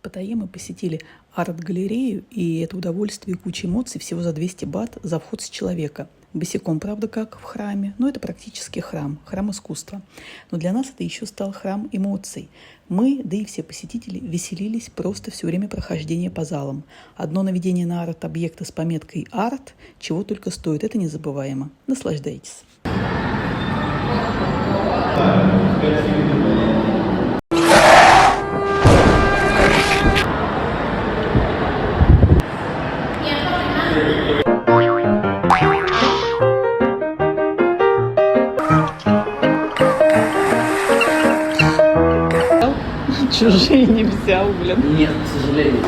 Паттайе мы посетили арт-галерею, и это удовольствие и куча эмоций всего за 200 бат за вход с человека. Босиком, правда, как в храме, но это практически храм искусства. Но для нас это еще стал храм эмоций. Мы, да и все посетители, веселились просто все время прохождения по залам. Одно наведение на арт-объекты с пометкой «Арт» чего только стоит, это незабываемо. Наслаждайтесь. Чужие не взял, блин. Нет, к сожалению.